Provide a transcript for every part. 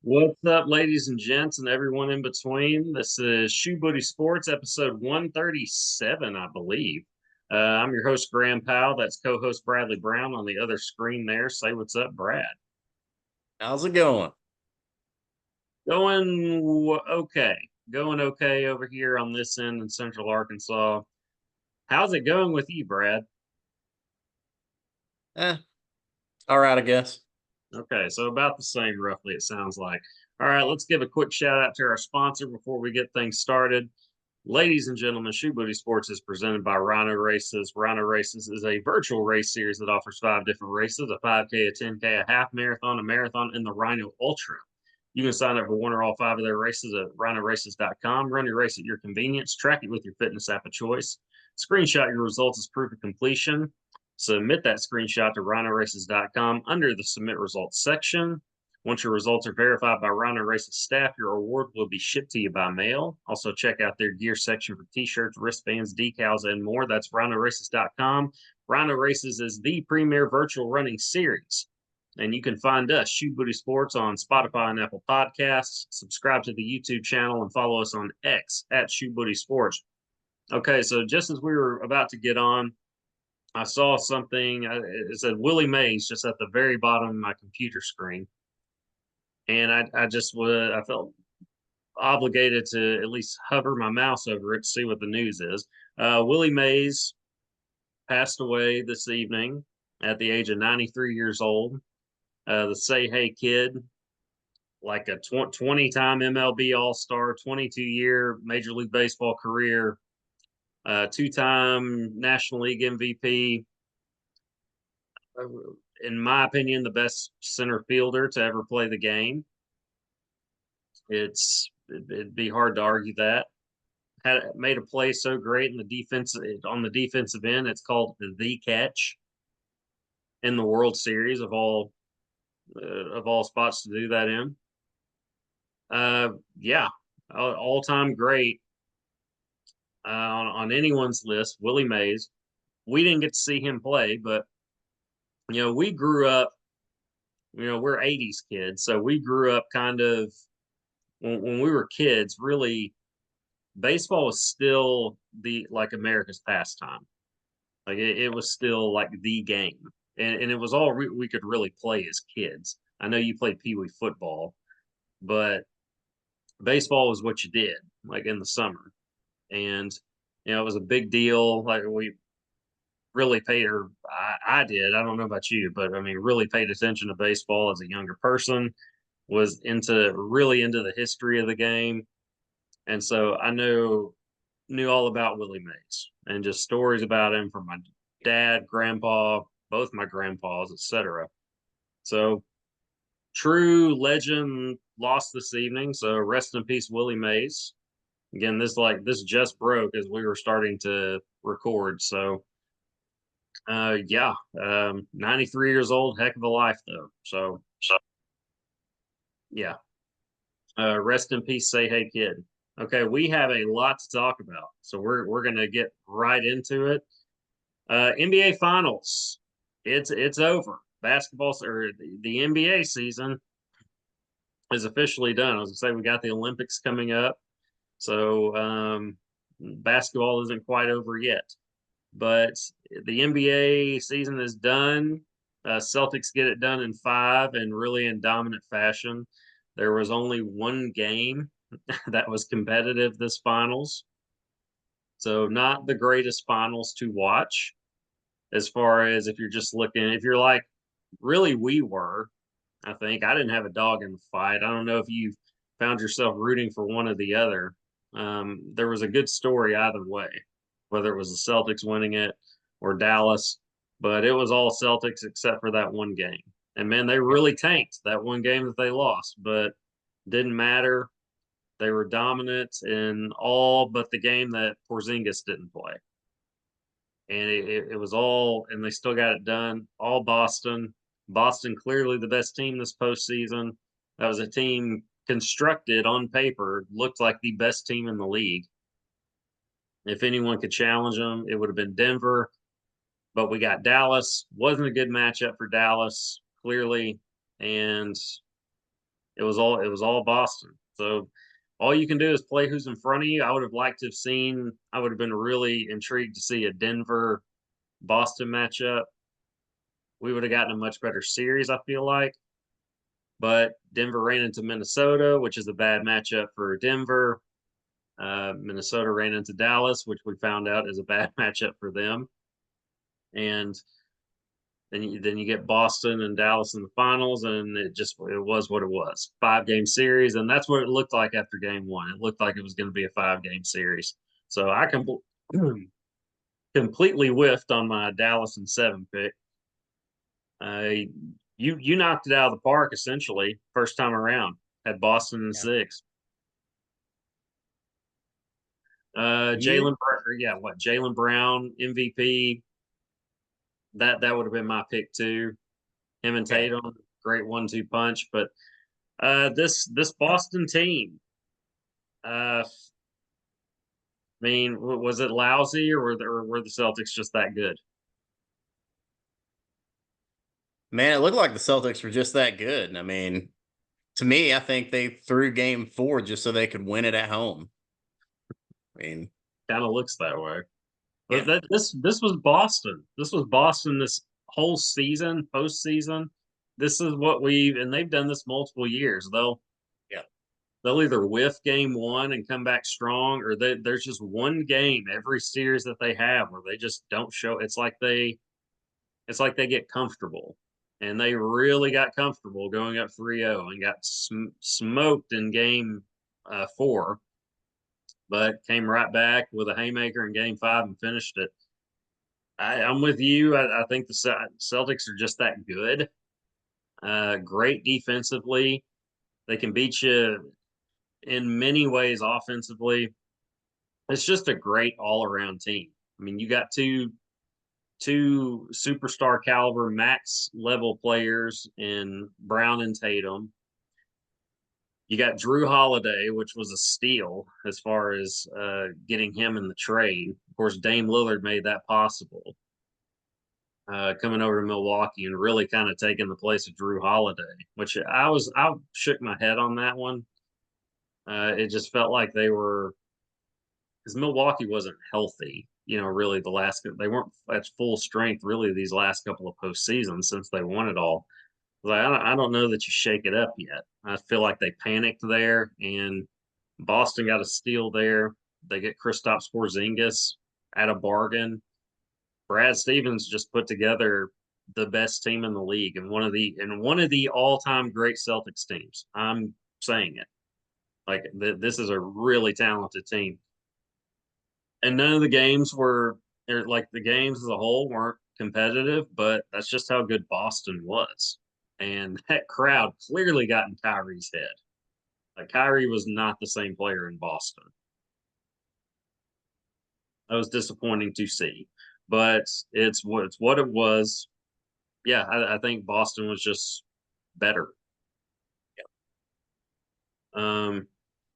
What's up, ladies and gents, and everyone in between? This is Shoe Booty Sports, episode 137, I believe. I'm your host, Graham Powell. That's co host Bradley Brown on the other screen there. Say what's up, Brad. How's it going? Okay. Going okay over here on this end in Central Arkansas. How's it going with you, Brad? Eh, all right, I guess. Okay, so about the same, roughly, it sounds like. All right, let's give a quick shout out to our sponsor before we get things started. Ladies and gentlemen, Shoe Booty Sports is presented by Rhino Races. Rhino Races is a virtual race series that offers 5 different races: a 5K, a 10K, a half marathon, a marathon, and the Rhino Ultra. You can sign up for one or all 5 of their races at rhinoraces.com. Run your race at your convenience. Track it with your fitness app of choice. Screenshot your results as proof of completion. Submit that screenshot to rhinoraces.com under the Submit Results section. Once your results are verified by Rhino Races staff, your award will be shipped to you by mail. Also, check out their gear section for t-shirts, wristbands, decals, and more. That's rhinoraces.com. Rhino Races is the premier virtual running series. And you can find us, Shoe Booty Sports, on Spotify and Apple Podcasts. Subscribe to the YouTube channel and follow us on X at Shoe Booty Sports. Okay, so just as we were about to get on, I saw something. It said Willie Mays just at the very bottom of my computer screen, and I just would I felt obligated to at least hover my mouse over it to see what the news is. Willie Mays passed away this evening at the age of 93 years old. The Say Hey Kid, like a 20-time MLB All Star, 22-year Major League Baseball career, two-time National League MVP, in my opinion, the best center fielder to ever play the game. It'd be hard to argue that. Had made a play so great in the defense on the defensive end. It's called the catch in the World Series of all spots to do that in. Yeah, all time great on anyone's list. Willie Mays. We didn't get to see him play, but we grew up. We're '80s kids, so we grew up kind of when we were kids. Really, baseball was still the like America's pastime. Like it was still like the game, and it was all we could really play as kids. I know you played pee wee football, but baseball was what you did, like in the summer, and it was a big deal. Like we really paid, or I did. I don't know about you, but I mean, really paid attention to baseball as a younger person. Was really into the history of the game, and so I knew all about Willie Mays and just stories about him from my dad, grandpa, both my grandpas, etc. So true legend lost this evening. So rest in peace, Willie Mays. Again, this just broke as we were starting to record. So yeah, 93 years old, heck of a life though. So yeah, rest in peace. Say hey kid. Okay, we have a lot to talk about, so we're gonna get right into it. NBA Finals. It's over. Basketball or the NBA season is officially done. I was gonna say we got the Olympics coming up, so basketball isn't quite over yet. But the NBA season is done. Celtics get it done in 5 and really in dominant fashion. There was only one game that was competitive this finals, so not the greatest finals to watch as far as if you're just looking, if you're like, really, we were. I think I didn't have a dog in the fight. I don't know if you found yourself rooting for one or the other. There was a good story either way, whether it was the Celtics winning it or Dallas, but it was all Celtics except for that one game. And man, they really tanked that one game that they lost, but didn't matter. They were dominant in all but the game that Porzingis didn't play, and it was all, and they still got it done. All Boston. Boston clearly the best team this postseason. That was a team constructed on paper, looked like the best team in the league. If anyone could challenge them, it would have been Denver. But we got Dallas. Wasn't a good matchup for Dallas, clearly. And It was all Boston. So all you can do is play who's in front of you. I would have liked to have seen. I would have been really intrigued to see a Denver Boston matchup. We would have gotten a much better series, I feel like. But Denver ran into Minnesota, which is a bad matchup for Denver. Minnesota ran into Dallas, which we found out is a bad matchup for them. And then you get Boston and Dallas in the finals, and it was what it was. 5 game series, and that's what it looked like after game one. It looked like it was going to be a 5 game series. So I completely whiffed on my Dallas and 7 pick. You knocked it out of the park essentially first time around. Had Boston in Yeah. 6. You, Jalen Brown MVP. That would have been my pick too. Him and okay. Tatum, great 1-2 punch. But this Boston team, I mean, was it lousy or were the Celtics just that good? Man, it looked like the Celtics were just that good. I mean, to me, I think they threw game 4 just so they could win it at home. I mean, Kind of looks that way. But yeah, this was Boston. This was Boston this whole season, postseason. This is what and they've done this multiple years. yeah. They'll either whiff game one and come back strong, or there's just one game every series that they have where they just don't show. It's like they get comfortable, and they really got comfortable going up 3-0 and got smoked in game 4, but came right back with a haymaker in game 5 and finished it. I'm with you. I think the Celtics are just that good. Great defensively. They can beat you in many ways offensively. It's just a great all around team. I mean, you got two superstar caliber max level players in Brown and Tatum. You got Drew Holiday, which was a steal as far as getting him in the trade. Of course, Dame Lillard made that possible. Coming over to Milwaukee and really kind of taking the place of Drew Holiday, which I shook my head on that one. It just felt like they were because Milwaukee wasn't healthy. Really they weren't at full strength really these last couple of postseasons since they won it all. Like, I don't know that you shake it up yet. I feel like they panicked there, and Boston got a steal there. They get Kristaps Porzingis at a bargain. Brad Stevens just put together the best team in the league and one of the all-time great Celtics teams. I'm saying it. Like this is a really talented team. And none of the games like the games as a whole weren't competitive, but that's just how good Boston was. And that crowd clearly got in Kyrie's head. Like Kyrie was not the same player in Boston. That was disappointing to see, but it's what it was. Yeah, I think Boston was just better. Um,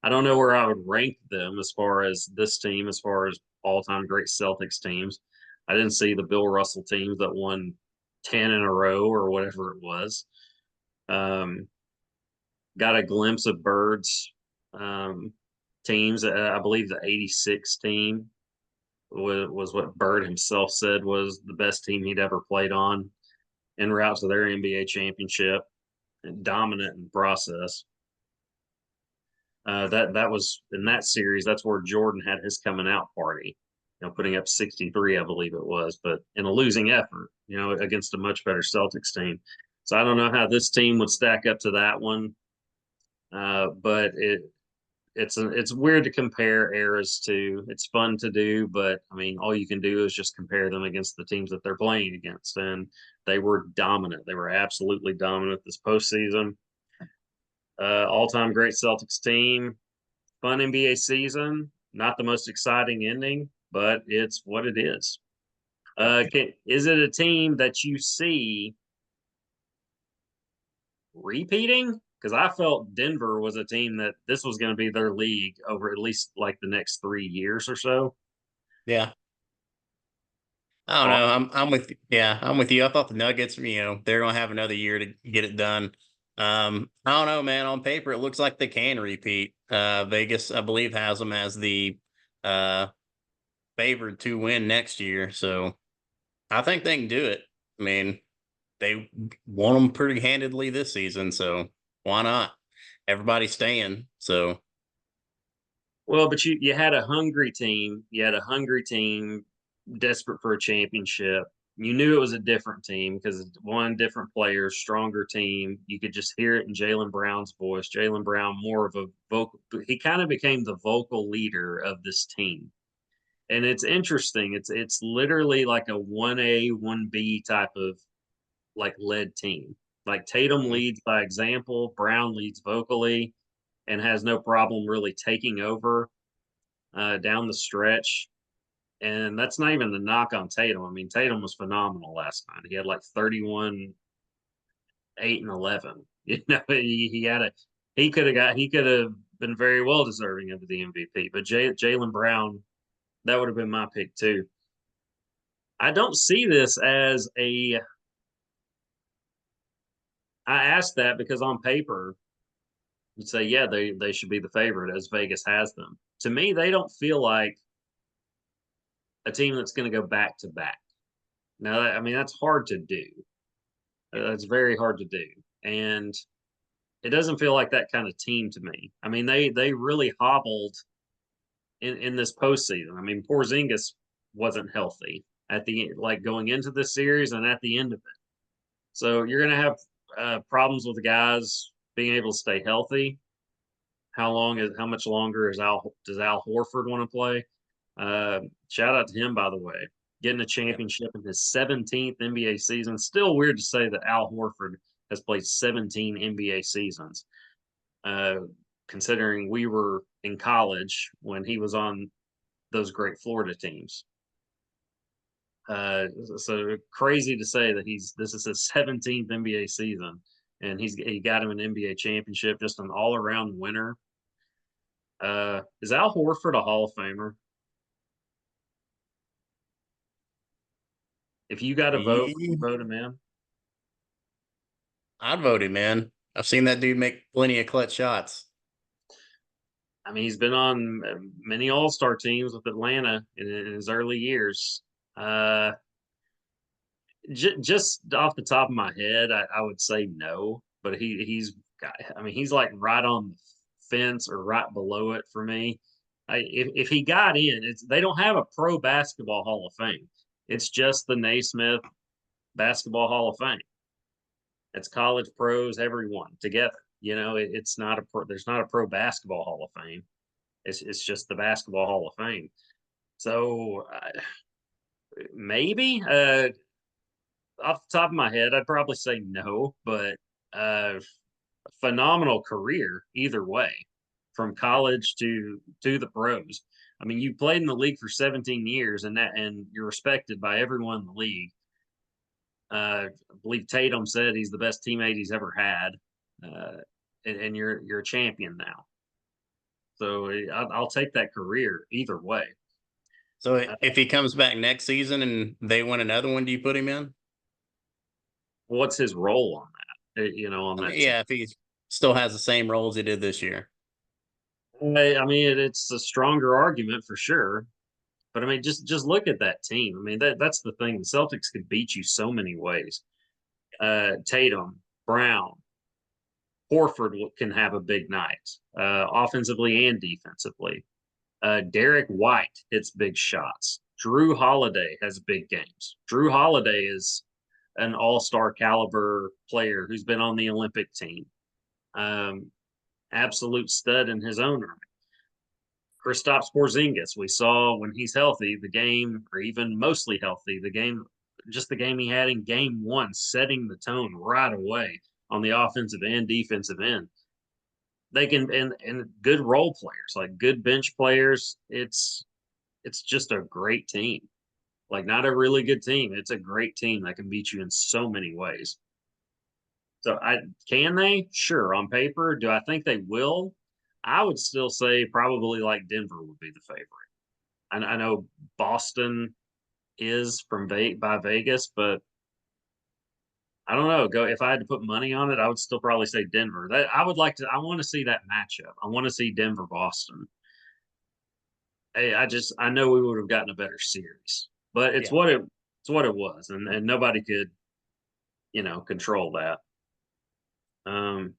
I don't know where I would rank them as far as this team, as far as all-time great Celtics teams. I didn't see the Bill Russell teams that won 10 in a row or whatever it was. Um, got a glimpse of Bird's teams. I believe the '86 team was what Bird himself said was the best team he'd ever played on en route to their NBA championship, and dominant in the process. That was in that series. That's where Jordan had his coming out party. Putting up 63, I believe it was, but in a losing effort. Against a much better Celtics team. So I don't know how this team would stack up to that one. But it's weird to compare eras to. It's fun to do, but I mean, all you can do is just compare them against the teams that they're playing against, and they were dominant. They were absolutely dominant this postseason. All-time great Celtics team. Fun NBA season. Not the most exciting ending, but it's what it is. Yeah. Is it a team that you see repeating? Because I felt Denver was a team that this was going to be their league over at least like the next 3 years or so. Yeah. I don't Well, know. I'm with, yeah, I'm with you. I thought the Nuggets, they're going to have another year to get it done. I don't know, man. On paper, it looks like they can repeat. Vegas, I believe, has them as the uh, favored to win next year. So I think they can do it. I mean, they won them pretty handedly this season, so why not? Everybody's staying. So Well, but you had a hungry team. You had a hungry team desperate for a championship. You knew it was a different team because one different players, stronger team. You could just hear it in Jalen Brown's voice. Jalen Brown, more of a vocal. He kind of became the vocal leader of this team, and it's interesting. It's literally like a 1A 1B type of like led team. Like Tatum mhm. leads by example, Brown leads vocally, and has no problem really taking over down the stretch. And that's not even the knock on Tatum. I mean, Tatum was phenomenal last night. He had like 31, 8, and 11. You know, he had a he could have been very well deserving of the MVP. But Jalen Brown, that would have been my pick too. I don't see this as a. I asked that because on paper, you'd say, yeah, they should be the favorite as Vegas has them. To me, they don't feel like a team that's going to go back to back. Now, I mean, that's hard to do. That's very hard to do, and it doesn't feel like that kind of team to me. I mean, they really hobbled in this postseason. I mean, Porzingis wasn't healthy at the like going into this series and at the end of it. So you're going to have problems with the guys being able to stay healthy. How much longer is does Al Horford want to play? Shout out to him, by the way, getting a Yep. championship in his 17th NBA season. Still weird to say that Al Horford has played 17 NBA seasons, uh, considering we were in college when he was on those great Florida teams. So crazy to say that this is his 17th NBA season, and he got him an NBA championship, just an all around winner. Is Al Horford a Hall of Famer? If you got to vote, would you Yeah, vote him in? I'd vote him, man. I've seen that dude make plenty of clutch shots. I mean, he's been on many All Star teams with Atlanta in his early years. Uh, just off the top of my head, I would say no, but he's got, I mean, he's like right on the fence or right below it for me. If he got in, they don't have a pro basketball Hall of Fame. It's just the Naismith Basketball Hall of Fame. It's college pros, everyone together. You know, it's not a pro, there's not a pro basketball Hall of Fame. It's just the Basketball Hall of Fame. So maybe off the top of my head, I'd probably say no, but uh, phenomenal career either way, from Yep. college to the pros. I mean, you played in the league for 17 years, and you're respected by everyone in the league. I believe Tatum said he's the best teammate he's ever had, uh, and you're a champion now. So I'll take that career either way. So Uh, if he comes back next season and they win another one, do you put him in? what's his role on that? You know, on I mean, that team. yeah, if he still has the same roles he did this year. I mean, it's a stronger argument for sure. But I mean, just look at that team. I mean, that's the thing. The Celtics could beat you so many ways. Tatum, Brown, Horford can have a big night, offensively and defensively. Derek White hits big shots. Drew Holiday has big games. Drew Holiday is an all-star caliber player who's been on the Olympic team. Um, Absolute stud in his own right. Kristaps Porzingis, we saw when he's healthy, the game, or even mostly healthy, just the game he had in game one, setting the tone right away on the offensive and defensive end. They can and good role players, like good bench players. It's just a great team. Like not a really good team. It's a great team that can beat you in so many ways. So I can they? Sure, on paper. Do I think they will? I would still say probably like Denver would be the favorite. I know Boston is by Vegas, but I don't know. Go if I had to put money on it, I would still probably say Denver. That I would like to. I want to see that matchup. I want to see Denver Boston. I know we would have gotten a better series, but Yeah. it's what it was, and nobody could control that. Um,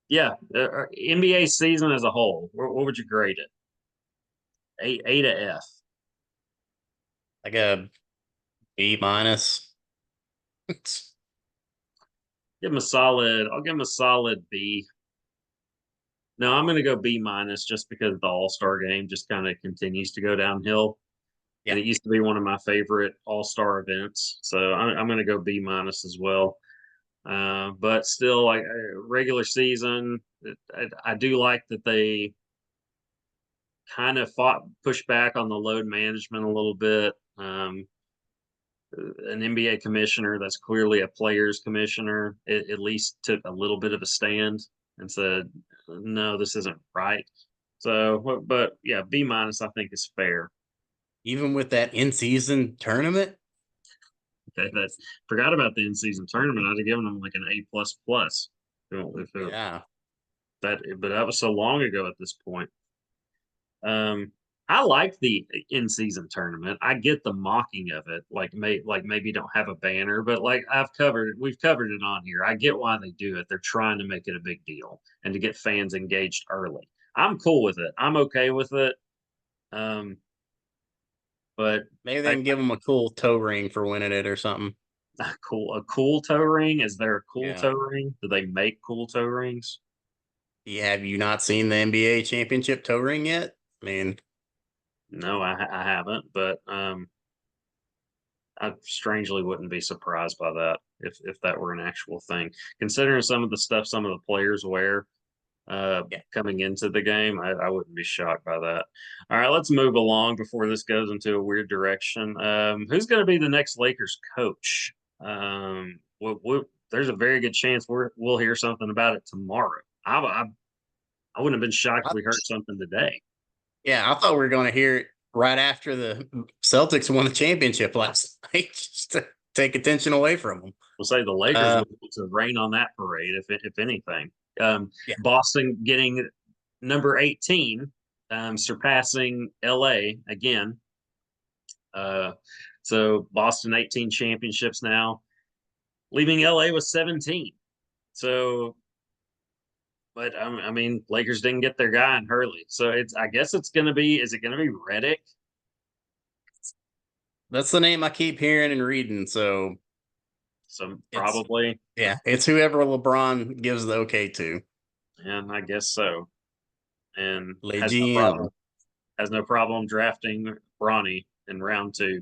yeah, NBA season as a whole, what would you grade it? A to F. Like a B minus. Give him a solid. I'll give him a solid B. No, I'm going to go B minus just because the All Star game just kind of continues to go downhill, and Yeah. it used to be one of my favorite All Star events. So I'm going to go B minus as well. But still, like regular season, I do like that they kind of pushed back on the load management a little bit. An NBA commissioner that's clearly a players commissioner at least took a little bit of a stand and said, "No, this isn't right." So, but yeah, B minus I think is fair. Even with that in season tournament. Okay, that's forgot about the in season tournament. I'd have given them like an A plus plus. Yeah. But that was so long ago at this point. Um, I like the in-season tournament. I get the mocking of it, like maybe don't have a banner, but like we've covered it on here. I get why they do it. They're trying to make it a big deal and to get fans engaged early. I'm cool with it. I'm okay with it. Um, but Maybe they I, can give him a cool toe ring for winning it or something. a cool toe ring. Is there a cool Yeah. toe ring? Do they make cool toe rings? Yeah. Have you not seen the NBA championship toe ring yet? I mean, No, I haven't. But I strangely wouldn't be surprised by that if that were an actual thing. Considering some of the stuff some of the players wear yeah. coming into the game, I wouldn't be shocked by that. All right, let's move along before this goes into a weird direction. Who's going to be the next Lakers coach? There's a very good chance we'll hear something about it tomorrow. I wouldn't have been shocked if I, we heard something today. yeah. I thought we were going to hear it right after the Celtics won the championship last night, just to take attention away from them. We'll say the Lakers Uh, will to rain on that parade, if anything. yeah. Boston getting number 18, surpassing LA again. Uh, so Boston 18 championships now, leaving LA with 17. So, but I mean, Lakers didn't get their guy in Hurley, so I guess it's going to be. Is it going to be Reddick? That's the name I keep hearing and reading. So So it's, probably, yeah, it's whoever LeBron gives the okay to. and I guess so. And Le GM. has no problem drafting Bronny in round two.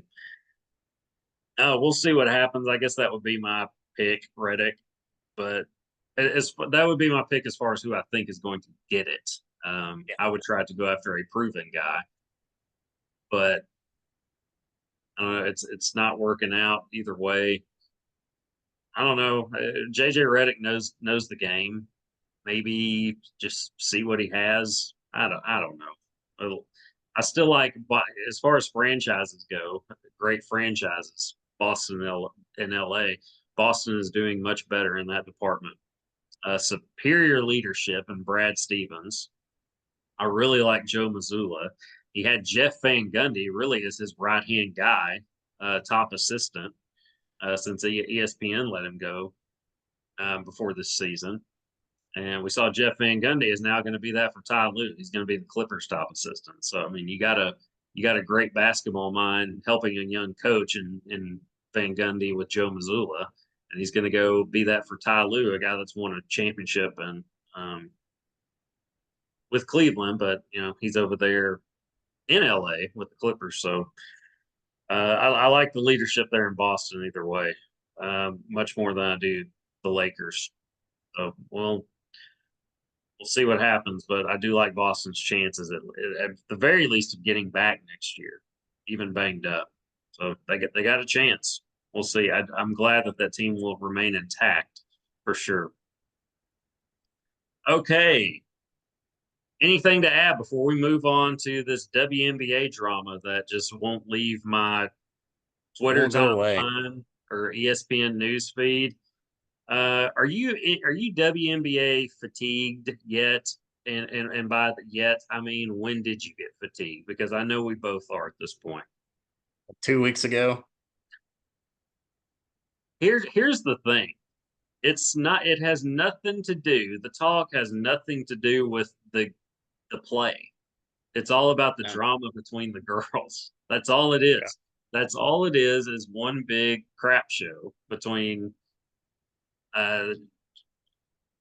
We'll see what happens. I guess that would be my pick, Reddick. But that would be my pick as far as who I think is going to get it. Yeah. I would try to go after a proven guy, but I don't know. It's not working out either way. I don't know. JJ Reddick knows the game. Maybe just see what he has. I don't know. I still like, but as far as franchises go, great franchises, Boston and LA. Boston is doing much better in that department. Superior leadership in Brad Stevens. I really like Joe Mazzulla. He had Jeff Van Gundy really as his right hand guy, top assistant, since ESPN let him go before this season. And we saw Jeff Van Gundy is now going to be that for Ty Lue. He's going to be the Clippers top assistant. So I mean, you got a great basketball mind helping a young coach in Van Gundy with Joe Mazzulla, and he's going to go be that for Ty Lue, a guy that's won a championship and with Cleveland, but he's over there in LA with the Clippers. So I like the leadership there in Boston either way, much more than I do the Lakers. So we'll see what happens, but I do like Boston's chances at the very least of getting back next year, even banged up. So they got a chance. We'll see. I'm glad that team will remain intact for sure. Okay. Anything to add before we move on to this WNBA drama that just won't leave my Twitter Won't go away. timeline? or ESPN news feed. Are you WNBA fatigued yet? And by yet, I mean, when did you get fatigued? Because I know we both are at this point. 2 weeks ago. Here's the thing. It's not. It has nothing to do. The talk has nothing to do with the play. It's all about the No. drama between the girls. That's all it Yeah. is. That's all it is one big crap show between uh,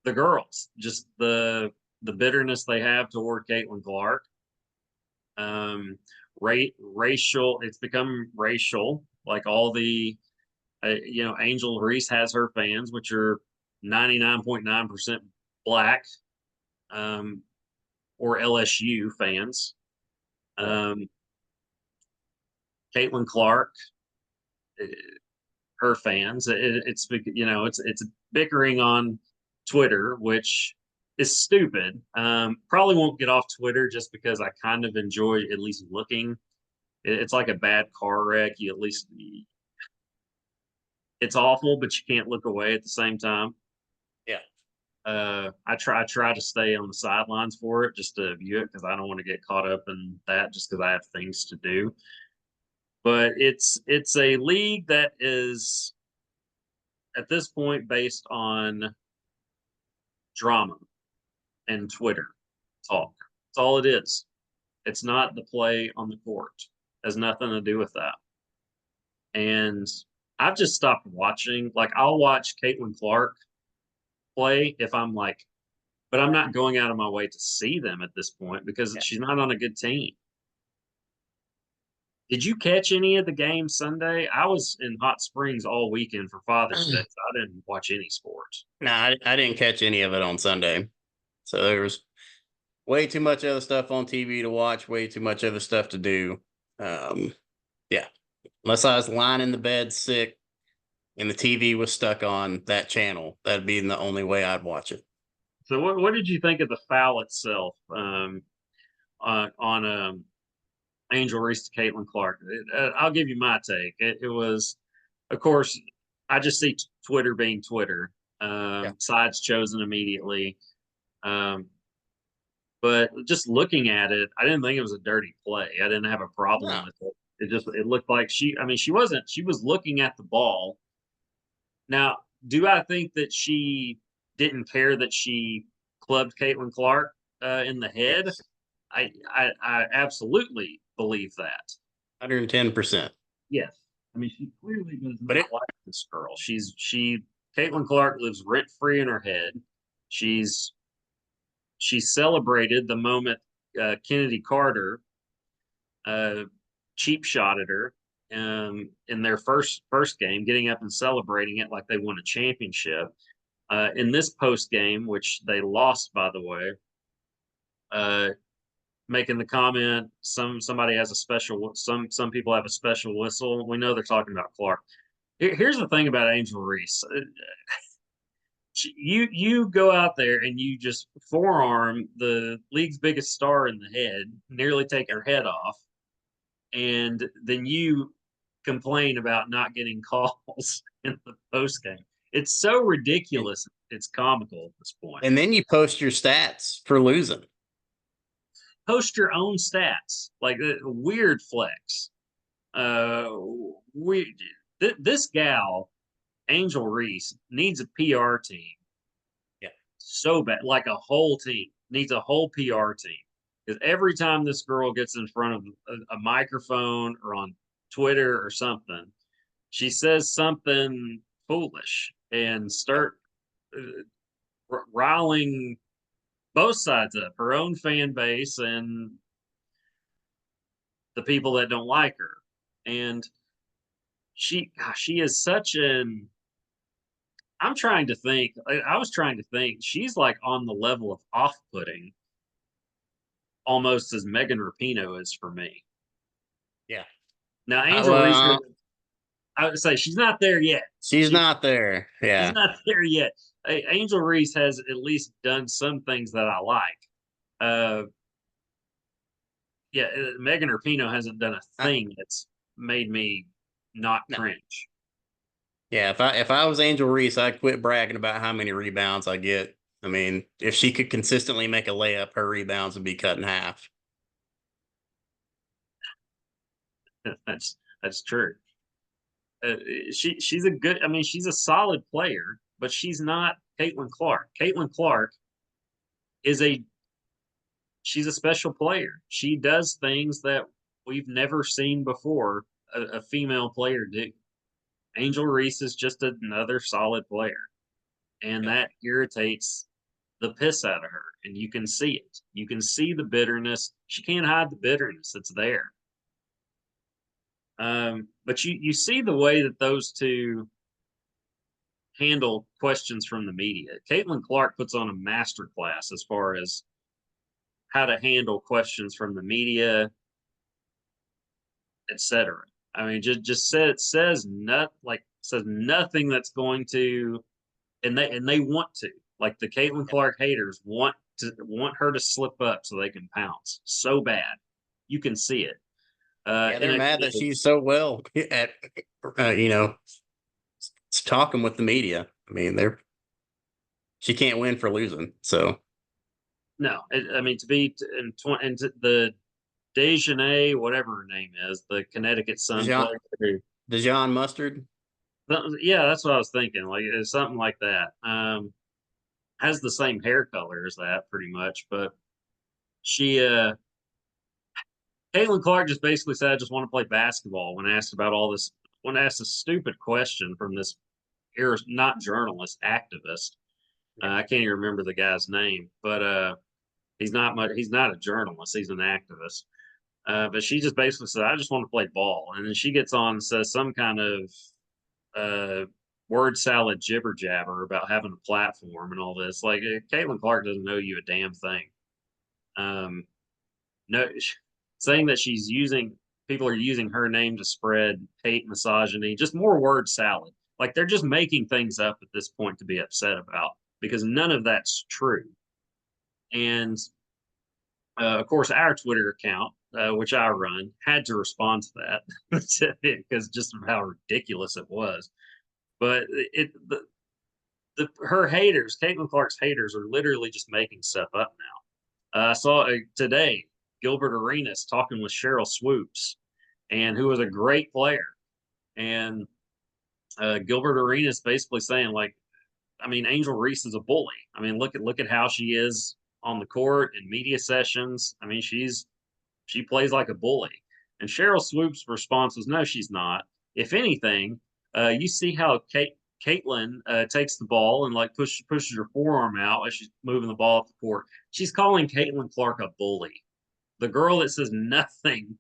the girls. Just the bitterness they have toward Caitlin Clark. Racial. It's become racial. Like all the, Angel Reese has her fans, which are 99.9% black, um, or LSU fans. Yeah. Um, Caitlin Clark, her fans. It's bickering on Twitter, which is stupid. Probably won't get off Twitter just because I kind of enjoy at least looking. It's like a bad car wreck. You at least it's awful, but you can't look away at the same time. Yeah. I try to stay on the sidelines for it just to view it because I don't want to get caught up in that just because I have things to do. But it's a league that is at this point based on drama and Twitter talk. That's all it is. It's not the play on the court. It has nothing to do with that. And I've just stopped watching. Like I'll watch Caitlin Clark play if I'm like, but I'm not going out of my way to see them at this point because Yeah. she's not on a good team. Did you catch any of the games Sunday? I was in Hot Springs all weekend for Father's Day. So I didn't watch any sports. No, I didn't catch any of it on Sunday. So there was way too much other stuff on TV to watch, way too much other stuff to do. Um, yeah. Unless I was lying in the bed sick and the TV was stuck on that channel, that'd be the only way I'd watch it. So what did you think of the foul itself on Angel Reese to Caitlin Clark? I'll give you my take. It was, of course, I just see Twitter being Twitter. Yeah. Sides chosen immediately. Um, but just looking at it, I didn't think it was a dirty play. I didn't have a problem No. with it. It looked like I mean, she was looking at the ball. Now, do I think that she didn't care that she clubbed Caitlin Clark in the head? Yes. I absolutely believe that. 110%. Yes. I mean, she clearly does But not like this girl. Caitlin Clark lives rent free in her head. She's she celebrated the moment Kennedy Carter uh, cheap shot at her in their first game, getting up and celebrating it like they won a championship. In this post game, which they lost, by the way, uh, making the comment, somebody has a special, some people have a special whistle. We know they're talking about Clark. Here's the thing about Angel Reese. You go out there and you just forearm the league's biggest star in the head, nearly take her head off, and then you complain about not getting calls in the post game. It's so ridiculous. It's comical at this point. and then you post your stats for losing. Post your own stats, like weird flex. Uh, we this gal Angel Reese needs a PR team Yeah. so bad, like a whole team needs a whole PR team. Because every time this girl gets in front of a microphone or on Twitter or something, she says something foolish and start riling both sides up, her own fan base and the people that don't like her. And she is such an I'm trying to think. I was trying to think. She's like on the level of off-putting, almost as Megan Rapinoe is for me. Yeah. Now, I, Angel Reese, well, I would say she's not there yet. she's not there. She's Yeah. not there yet. Angel Reese has at least done some things that I like. Uh, yeah, Megan Rapinoe hasn't done a I, thing that's made me not no. cringe. Yeah, if I was Angel Reese, I'd quit bragging about how many rebounds I get. I mean, if she could consistently make a layup, her rebounds would be cut in half. That's true. She's a good. I mean, she's a solid player, but she's not Caitlin Clark. Caitlin Clark is a she's a special player. She does things that we've never seen before a female player do. Angel Reese is just another solid player, and Yeah. that irritates the piss out of her. And you can see it. You can see the bitterness. She can't hide the bitterness. It's there. But you see the way that those two handle questions from the media. Caitlin Clark puts on a master class as far as how to handle questions from the media, etc. I mean, just says nothing that's going to, and they want to, like, the Caitlin Clark haters want her to slip up so they can pounce so bad. You can see it. Yeah, In they're a mad that she's so well at, you know, talking with the media. I mean, she can't win for losing. So No, I mean, to be and the Dejanay, whatever her name is, the Connecticut Sun Dijon, player who Dijon Mustard. yeah, that's what I was thinking. Like it's something like that. Has the same hair color as that pretty much, but she Caitlin Clark just basically said, I just want to play basketball when asked about all this when asked a stupid question from this not journalist, activist. Yeah. I can't even remember the guy's name, but he's not a journalist, he's an activist. But she just basically said, I just want to play ball. And then she gets on and says some kind of uh, word salad jibber jabber about having a platform and all this. Like, Caitlin Clark doesn't know you a damn thing. Um, no, saying that people are using her name to spread hate, misogyny, just more word salad. Like, they're just making things up at this point to be upset about because none of that's true. And of course, our Twitter account, which I run, had to respond to that because just of how ridiculous it was. But her haters, Caitlin Clark's haters, are literally just making stuff up now. I saw today Gilbert Arenas talking with Cheryl Swoops, and who was a great player. And Gilbert Arenas basically saying, like, I mean, Angel Reese is a bully. I mean, look at how she is on the court in media sessions. I mean, she plays like a bully. And Cheryl Swoop's response was, no, she's not. If anything, you see how Caitlin takes the ball and like pushes her forearm out as she's moving the ball up the court. She's calling Caitlin Clark a bully. The girl that says nothing.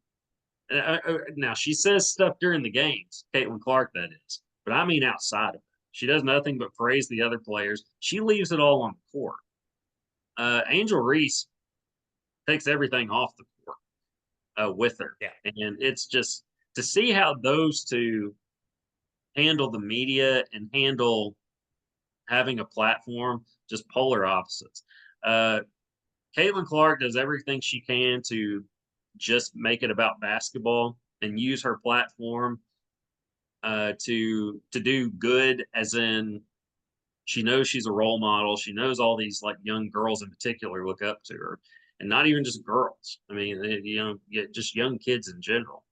Now she says stuff during the games, Caitlin Clark, that is. But I mean outside of it. She does nothing but praise the other players. She leaves it all on the court. Angel Reese takes everything off the court with her. Yeah. And it's just to see how those two handle the media and handle having a platform, just polar opposites. Uh, Caitlin Clark does everything she can to just make it about basketball and use her platform to do good, as in she knows she's a role model. She knows all these like young girls in particular look up to her, and not even just girls. I mean, just young kids in general.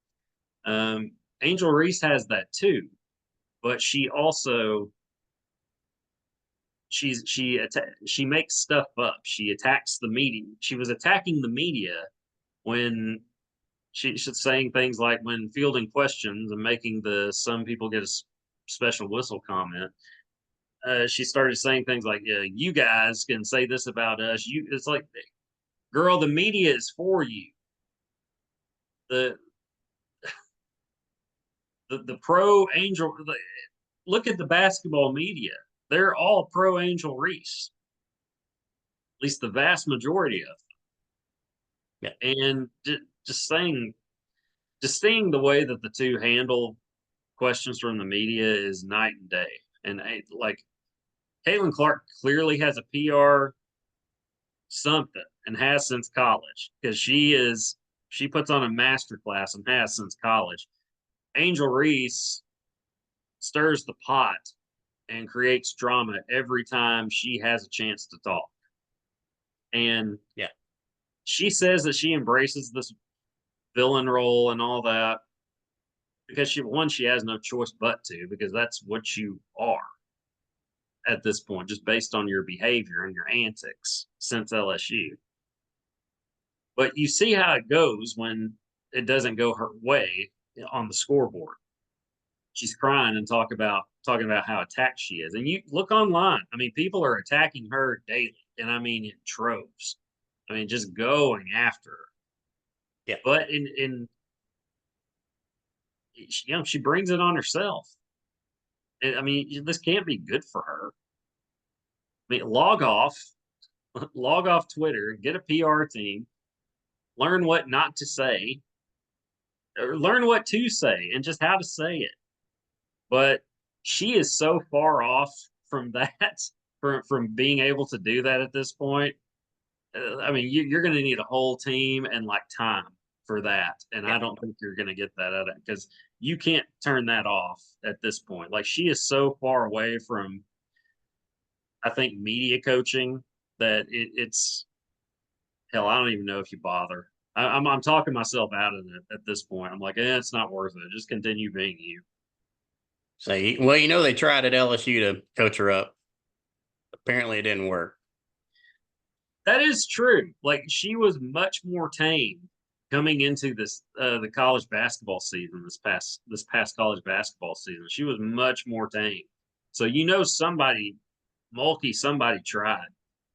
Um, Angel Reese has that too, but she also she makes stuff up. She attacks the media. She was attacking the media when she's saying things like when fielding questions and making the some people get a special whistle comment. She started saying things like, yeah, you guys can say this about us. It's like, girl, the media is for you. The the pro Angel. Look at the basketball media. They're all pro Angel Reese, at least the vast majority of Yeah. them. And just saying, just seeing the way that the two handle questions from the media is night and day. And like Caitlin Clark clearly has a PR something and has since college because she puts on a master class and has since college. Angel Reese stirs the pot and creates drama every time she has a chance to talk. And Yeah. she says that she embraces this villain role and all that because she has no choice but to, because that's what you are at this point, just based on your behavior and your antics since LSU. But you see how it goes when it doesn't go her way on the scoreboard. She's crying and talking about how attacked she is. And you look online, I mean, people are attacking her daily, and I mean in troves. I mean, just going after her. Yeah. But in she brings it on herself. And, I mean, this can't be good for her. I mean, log off Twitter, get a PR team, learn what not to say, or learn what to say and just how to say it. But she is so far off from that, from being able to do that at this point. I mean, you're going to need a whole team and like time for that, and Yeah. I don't think you're going to get that out of it because you can't turn that off at this point. Like she is so far away from, I think, media coaching that it's hell. I don't even know if you bother. I'm talking myself out of it at this point. I'm like, it's not worth it. Just continue being you. So, well, they tried at LSU to coach her up. Apparently, it didn't work. That is true. Like she was much more tame coming into this the college basketball season this past college basketball season. She was much more tame. So somebody tried,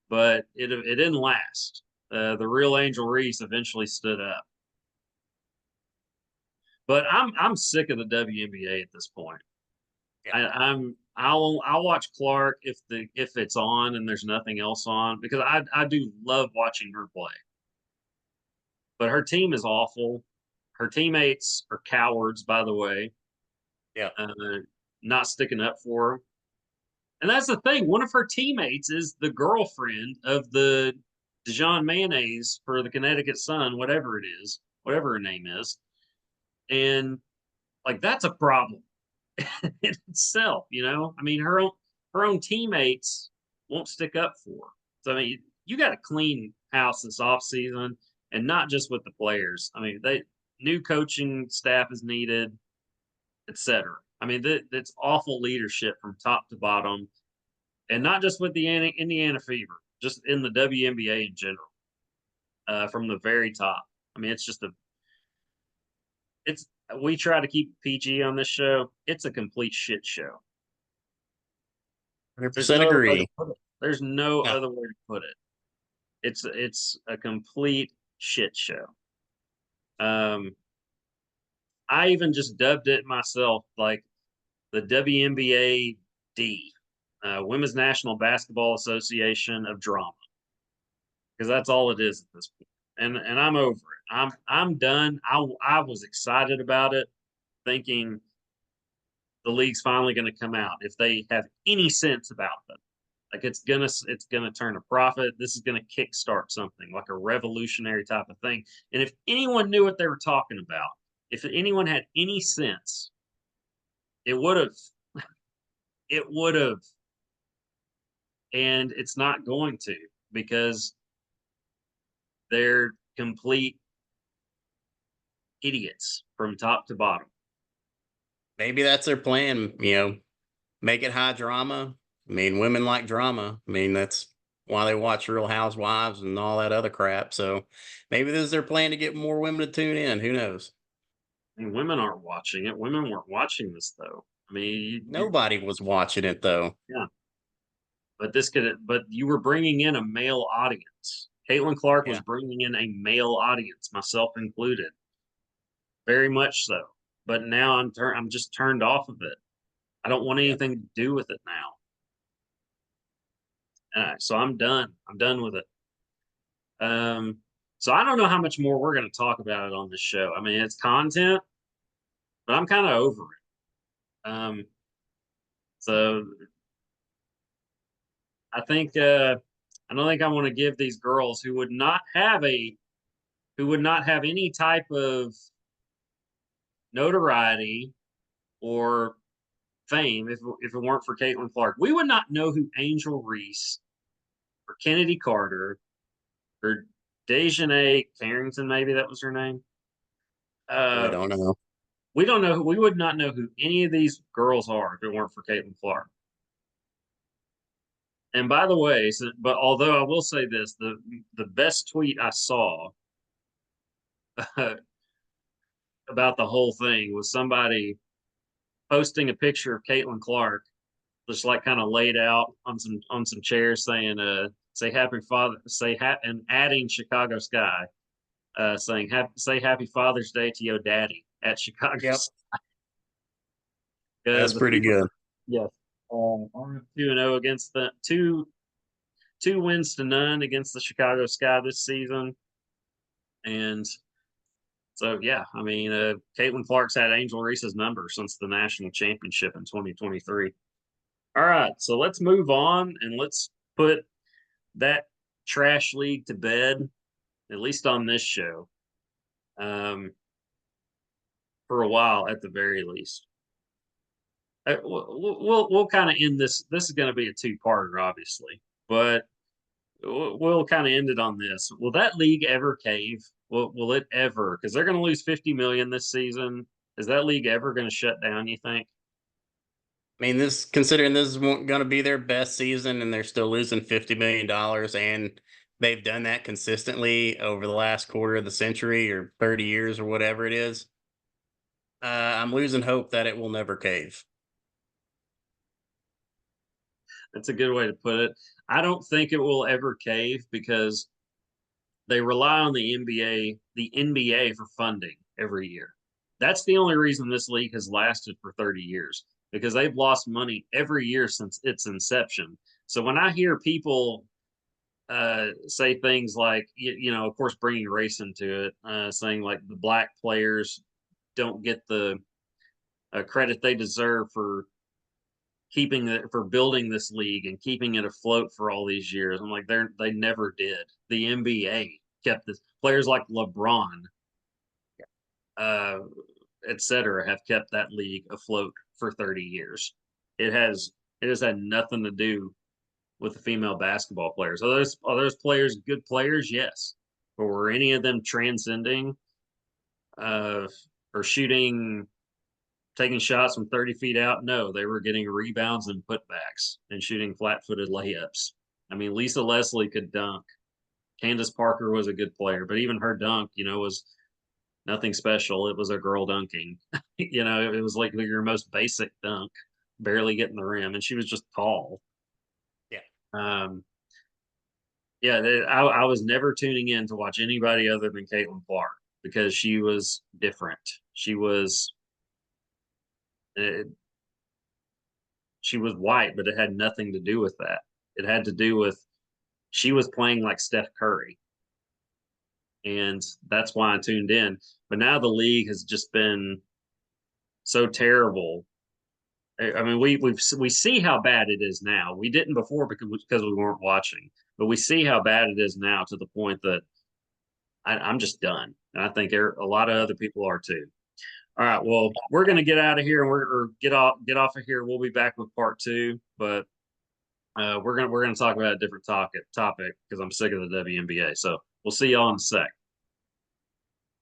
but it didn't last. The real Angel Reese eventually stood up. But I'm sick of the WNBA at this point. Yeah. I'll watch Clark if it's on and there's nothing else on because I do love watching her play. But her team is awful. Her teammates are cowards, by the way, Yeah. not sticking up for her. And that's the thing. One of her teammates is the girlfriend of the Dijon Mayonnaise for the Connecticut Sun, whatever it is, whatever her name is. And like that's a problem in itself, you know? I mean, her own teammates won't stick up for her. So I mean, you got to clean house this off season, and not just with the players. I mean, they new coaching staff is needed, etc. I mean, that's awful leadership from top to bottom, and not just with the Indiana Fever, just in the WNBA in general, from the very top. I mean, it's we try to keep PG on this show. It's a complete shit show. There's 100% no other way to agree. put it. There's no Yeah. other way to put it. It's a complete shit show. Um, I even just dubbed it myself like the WNBA D, Women's National Basketball Association of Drama, because that's all it is at this point. And I'm over it. I'm done. I was excited about it, thinking the league's finally going to come out if they have any sense about them. Like it's gonna turn a profit. This is gonna kickstart something like a revolutionary type of thing. And if anyone knew what they were talking about, if anyone had any sense, it would have. It would have. And it's not going to because they're complete idiots from top to bottom. Maybe that's their plan. Make it high drama. I mean, women like drama. I mean, that's why they watch Real Housewives and all that other crap. So maybe this is their plan to get more women to tune in. Who knows? And women aren't watching it. Women weren't watching this though. I mean, Nobody was watching it though. yeah. But you were bringing in a male audience. Caitlin Clark was Yeah. bringing in a male audience, myself included, very much so. But now I'm just turned off of it. I don't want Yeah. anything to do with it now. So I'm done. I'm done with it. Um, so I don't know how much more we're going to talk about it on this show. I mean, it's content, but I'm kind of over it. So I don't think I want to give these girls who would not have any type of notoriety or fame if it weren't for Caitlin Clark. We would not know who Angel Reese or Kennedy Carter or Dejanay Carrington, maybe that was her name. Really Uh, don't know. we don't know. We would not know who any of these girls are if it weren't for Caitlin Clark. And by the way, but although I will say this, the best tweet I saw about the whole thing was somebody posting a picture of Caitlin Clark, just like kind of laid out on some chairs, saying say happy father say and adding Chicago Sky, saying say happy Father's Day to your daddy at Chicago Yep, Sky. that's The pretty female, good. yes, 2-0 against the two wins to none against the Chicago Sky this season. And so, yeah, I mean, Caitlin Clark's had Angel Reese's number since the national championship in 2023. All right, so let's move on and let's put that trash league to bed, at least on this show, um, for a while at the very least. We'll kind of end this. This is going to be a two-parter, obviously, but we'll kind of end it on this. Will that league ever cave? Will it ever? Because they're going to lose 50 million this season. Is that league ever going to shut down? You think? I mean, this considering this is going to be their best season, and they're still losing $50 million, and they've done that consistently over the last quarter of the century or 30 years or whatever it is. I'm losing hope that it will never cave. That's a good way to put it. I don't think it will ever cave because they rely on the NBA for funding every year. That's the only reason this league has lasted for 30 years because they've lost money every year since its inception. So when I hear people say things like, of course, bringing race into it, saying like the black players don't get the credit they deserve for for building this league and keeping it afloat for all these years. I'm like, they never did. The NBA kept this. Players like LeBron, uh, etc., have kept that league afloat for 30 years. It has had nothing to do with the female basketball players. Are those players good players? Yes. But were any of them transcending uh, or shooting, taking shots from 30 feet out? No, they were getting rebounds and putbacks and shooting flat footed layups. I mean, Lisa Leslie could dunk. Candace Parker was a good player, but even her dunk, was nothing special. It was a girl dunking. It was like your most basic dunk, barely getting the rim, and she was just tall. Yeah. Um, yeah, I was never tuning in to watch anybody other than Caitlin Clark because she was different. Uh, she was white, but it had nothing to do with that. It had to do with she was playing like Steph Curry, and that's why I tuned in. But now the league has just been so terrible. I mean, we see how bad it is now. We didn't before because we weren't watching, but we see how bad it is now to the point that I'm just done, and I think a lot of other people are too. All right, well, we're going to get out of here and or get off of here. We'll be back with part two, but we're gonna talk about a different topic because I'm sick of the WNBA. So we'll see y'all in a sec.